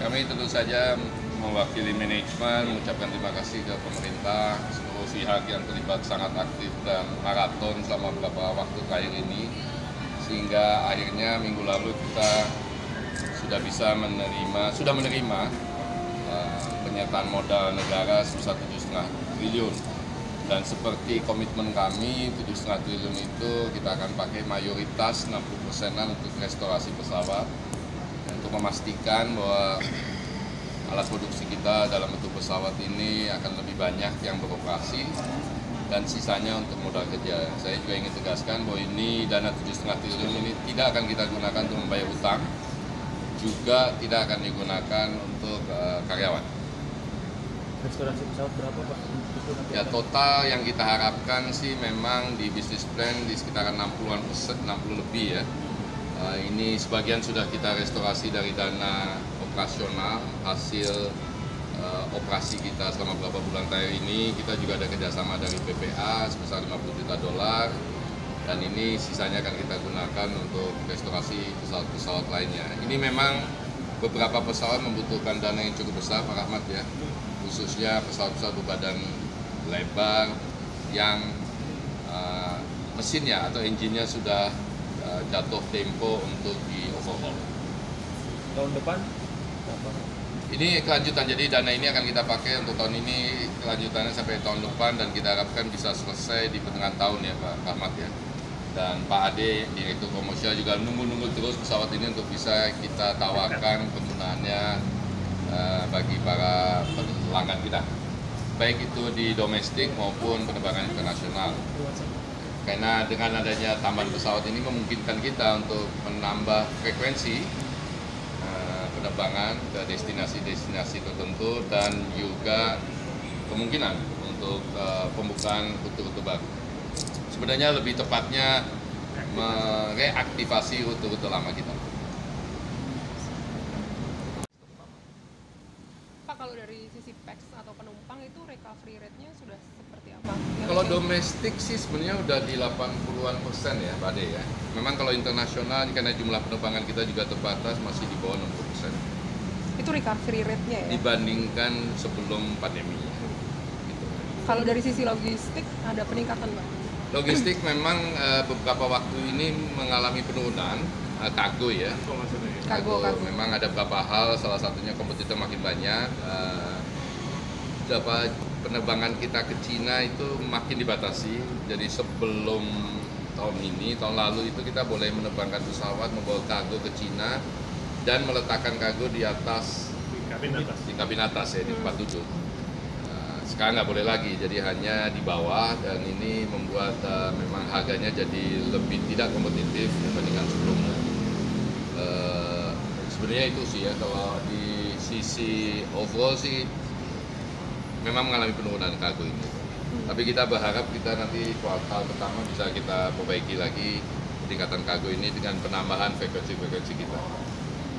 Kami tentu saja mewakili manajemen mengucapkan terima kasih ke pemerintah, seluruh pihak yang terlibat sangat aktif dan maraton selama beberapa waktu terakhir ini, sehingga akhirnya minggu lalu kita sudah menerima penyertaan modal negara sebesar 7,5 triliun. Dan seperti komitmen kami, 7,5 triliun itu kita akan pakai mayoritas 60%-an untuk restorasi pesawat, untuk memastikan bahwa alat produksi kita dalam bentuk pesawat ini akan lebih banyak yang beroperasi dan sisanya untuk modal kerja. Saya juga ingin tegaskan bahwa ini dana 7,5 triliun ini tidak akan kita gunakan untuk membayar utang, juga tidak akan digunakan untuk karyawan. Restorasi pesawat berapa, Pak? Ya, total yang kita harapkan sih memang di bisnis plan di sekitaran 60 lebih ya. Ini sebagian sudah kita restorasi dari dana operasional hasil operasi kita selama beberapa bulan terakhir ini. Kita juga ada kerjasama dari BPA sebesar 50 juta dolar, dan ini sisanya akan kita gunakan untuk restorasi pesawat-pesawat lainnya. Ini memang beberapa pesawat membutuhkan dana yang cukup besar, Pak Rahmat ya, khususnya pesawat-pesawat berbadan lebar yang mesinnya atau engine-nya sudah jatuh tempo untuk di overhaul. Tahun depan apa? Ini kelanjutan, jadi dana ini akan kita pakai untuk tahun ini, kelanjutannya sampai tahun depan, dan kita harapkan bisa selesai di pertengahan tahun ya Pak Ahmad ya. Dan Pak Ade, Direktur Komersial juga nunggu terus pesawat ini untuk bisa kita tawarkan penggunaannya bagi para pelanggan kita, baik itu di domestik maupun penerbangan internasional. Karena dengan adanya tambahan pesawat ini memungkinkan kita untuk menambah frekuensi penerbangan ke destinasi-destinasi tertentu, dan juga kemungkinan untuk pembukaan rute-rute baru. Sebenarnya lebih tepatnya mereaktivasi rute-rute lama kita. Pak, kalau dari sisi PAX atau penumpang itu recovery rate-nya sudah seperti apa? Kalau domestik sih sebenarnya udah di 80-an% ya Pak Ade ya. Memang kalau internasional karena jumlah penerbangan kita juga terbatas, masih di bawah 60%. Itu recovery rate-nya ya? Dibandingkan sebelum pandemi. Gitu. Kalau dari sisi logistik ada peningkatan, Pak? Logistik memang beberapa waktu ini mengalami penurunan, kargo ya. Kargo. Memang ada beberapa hal, salah satunya kompetitor makin banyak. Penerbangan kita ke Cina itu makin dibatasi. Jadi sebelum tahun ini, tahun lalu itu kita boleh menerbangkan pesawat membawa kargo ke Cina dan meletakkan kargo di atas di kabin atas ya, di tempat duduk. Sekarang nggak boleh lagi, jadi hanya di bawah, dan ini membuat memang harganya jadi lebih tidak kompetitif dibandingkan sebelumnya. Sebenarnya itu sih ya, kalau di sisi overall sih memang mengalami penurunan kargo ini. Tapi kita berharap kita nanti kuartal pertama bisa kita perbaiki lagi peningkatan kargo ini dengan penambahan frekuensi kita.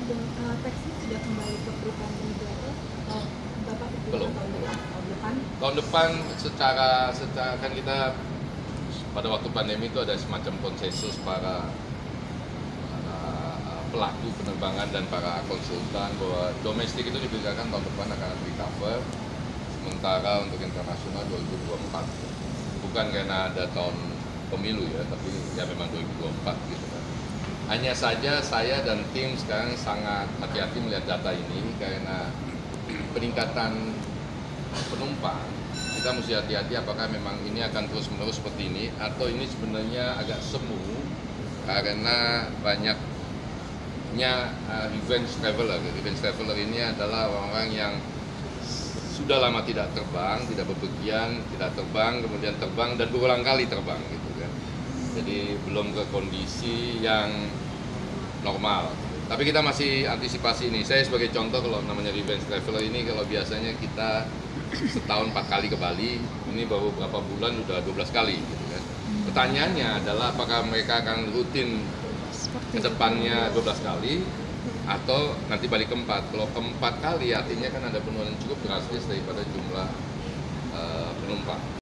Dan taksi sudah kembali ke pre-pandemic level atau Bapak Belum. tahun depan? Tahun depan secara kan kita pada waktu pandemi itu ada semacam konsensus para pelaku penerbangan dan para konsultan bahwa domestik itu diperkirakan tahun depan akan recover, sementara untuk internasional 2024. Bukan karena ada tahun pemilu ya, tapi ya memang 2024 gitu kan. Hanya saja saya dan tim sekarang sangat hati-hati melihat data ini, karena peningkatan penumpang kita mesti hati-hati apakah memang ini akan terus-menerus seperti ini, atau ini sebenarnya agak semu karena banyaknya revenge traveler. Revenge traveler ini adalah orang-orang yang sudah lama tidak terbang, tidak bepergian, tidak terbang, kemudian terbang dan berulang kali terbang gitu kan. Jadi belum ke kondisi yang normal. Tapi kita masih antisipasi ini. Saya sebagai contoh, kalau namanya revenge traveler ini, kalau biasanya kita setahun 4 kali ke Bali, ini baru berapa bulan udah 12 kali gitu kan. Pertanyaannya adalah apakah mereka akan rutin ke depannya 12 kali atau nanti balik keempat. Kalau keempat kali artinya kan ada penurunan cukup drastis daripada jumlah penumpang.